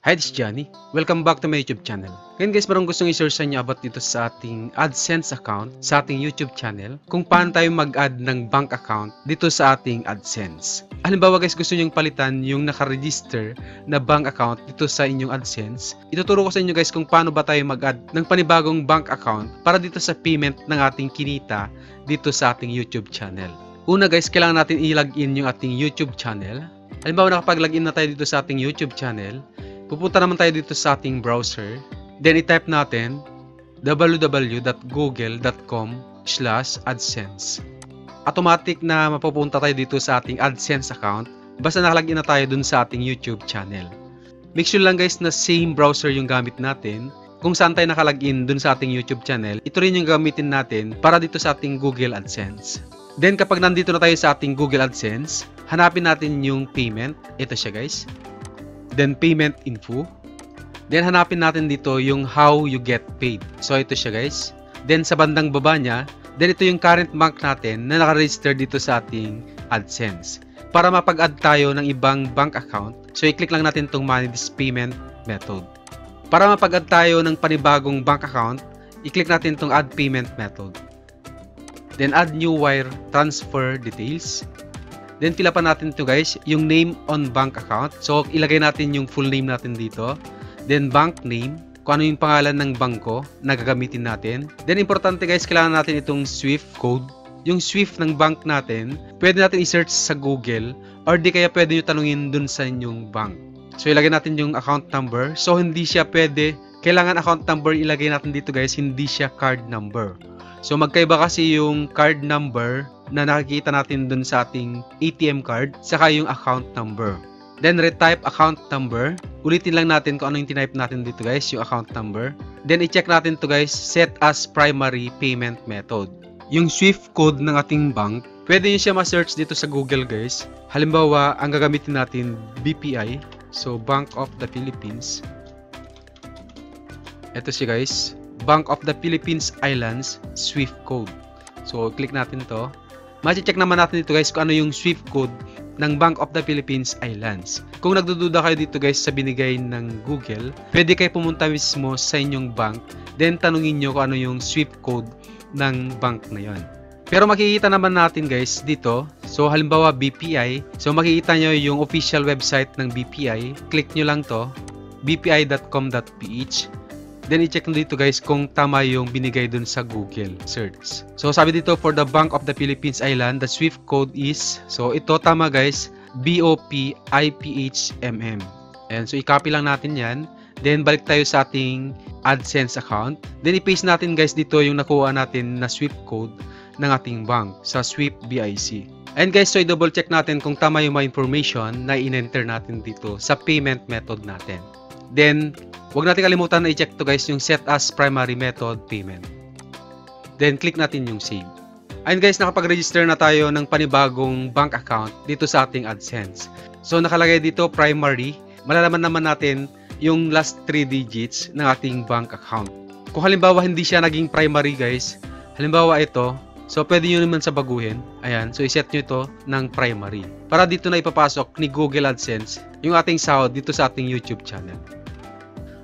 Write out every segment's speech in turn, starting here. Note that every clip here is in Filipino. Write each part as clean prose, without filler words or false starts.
Hi, this is Johnny. Welcome back to my YouTube channel. Ngayon guys, marang gustong i-share sa inyo about dito sa ating AdSense account sa ating YouTube channel. Kung paano tayo mag-add ng bank account dito sa ating AdSense. Halimbawa guys, gusto nyo palitan yung naka-register na bank account dito sa inyong AdSense. Ituturo ko sa inyo guys kung paano ba tayo mag-add ng panibagong bank account para dito sa payment ng ating kinita dito sa ating YouTube channel. Una guys, kailangan natin i-login yung ating YouTube channel. Halimbawa nakapag-login na tayo dito sa ating YouTube channel. Pupunta naman tayo dito sa ating browser. Then i-type natin www.google.com/AdSense. Automatic na mapupunta tayo dito sa ating AdSense account basta nakalagin na tayo dun sa ating YouTube channel. Make sure lang guys na same browser yung gamit natin. Kung saan tayo nakalagin dun sa ating YouTube channel, ito rin yung gamitin natin para dito sa ating Google AdSense. Then kapag nandito na tayo sa ating Google AdSense, hanapin natin yung payment. Ito siya guys. Then payment info. Then hanapin natin dito yung how you get paid. So ito siya guys. Then sa bandang baba niya, then ito yung current bank natin na naka-register dito sa ating AdSense. Para mapag-add tayo ng ibang bank account, so i-click lang natin itong manage this payment method. Para mapag-add tayo ng panibagong bank account, i-click natin itong add payment method. Then add new wire transfer details. Then fill up natin ito guys, yung name on bank account. So ilagay natin yung full name natin dito. Then bank name, kung ano yung pangalan ng bangko na gagamitin natin. Then importante guys, kailangan natin itong SWIFT code. Yung SWIFT ng bank natin, pwede natin i-search sa Google or di kaya pwede nyo tanungin dun sa inyong bank. So ilagay natin yung account number. So hindi siya pwede, kailangan account number ilagay natin dito guys, hindi siya card number. So magkaiba kasi yung card number na nakikita natin dun sa ating ATM card saka yung account number. Then retype account number. Ulitin lang natin kung ano yung tinype natin dito guys, yung account number. Then i-check natin to guys, set as primary payment method. Yung SWIFT code ng ating bank, pwede nyo siya ma-search dito sa Google guys. Halimbawa, ang gagamitin natin BPI, so Bank of the Philippines. Ito siya guys, Bank of the Philippines Islands SWIFT code. So click natin to. Mache-check naman natin dito guys kung ano yung SWIFT code ng Bank of the Philippines Islands. Kung nagdududa kayo dito guys sa binigay ng Google, pwede kayo pumunta mismo sa inyong bank, then tanungin nyo kung ano yung SWIFT code ng bank na yon. Pero makikita naman natin guys dito, so halimbawa BPI, so makikita nyo yung official website ng BPI, click nyo lang to, bpi.com.ph. Then i-check nyo dito guys kung tama yung binigay dun sa Google search. So sabi dito, for the Bank of the Philippines Island, the SWIFT code is, so ito tama guys, BOPIPHMM. And so i-copy lang natin yan. Then balik tayo sa ating AdSense account. Then i-paste natin guys dito yung nakuha natin na SWIFT code ng ating bank sa SWIFT BIC. And guys, so i-double check natin kung tama yung mga information na in-enter natin dito sa payment method natin. Then huwag natin kalimutan na i-check to guys yung set as primary method payment. Then click natin yung save. Ayun guys, nakapag-register na tayo ng panibagong bank account dito sa ating AdSense. So nakalagay dito primary. Malalaman naman natin yung last 3 digits ng ating bank account. Kung halimbawa hindi siya naging primary guys, halimbawa ito, so pwede nyo naman sa baguhin. Ayan, so iset nyo ito ng primary. Para dito na ipapasok ni Google AdSense yung ating sahod dito sa ating YouTube channel.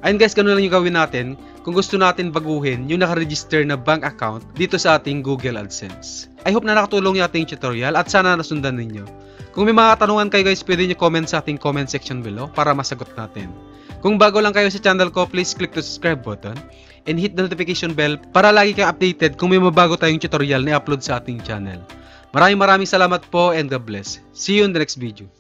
Ayun guys, ganun lang yung gawin natin kung gusto natin baguhin yung nakaregister na bank account dito sa ating Google AdSense. I hope na nakatulong yung ating tutorial at sana nasundan ninyo. Kung may mga katanungan kayo guys, pwede nyo comment sa ating comment section below para masagot natin. Kung bago lang kayo sa channel ko, please click the subscribe button and hit the notification bell para lagi kang updated kung may mabago tayong tutorial na i-upload sa ating channel. Maraming salamat po and God bless. See you in the next video.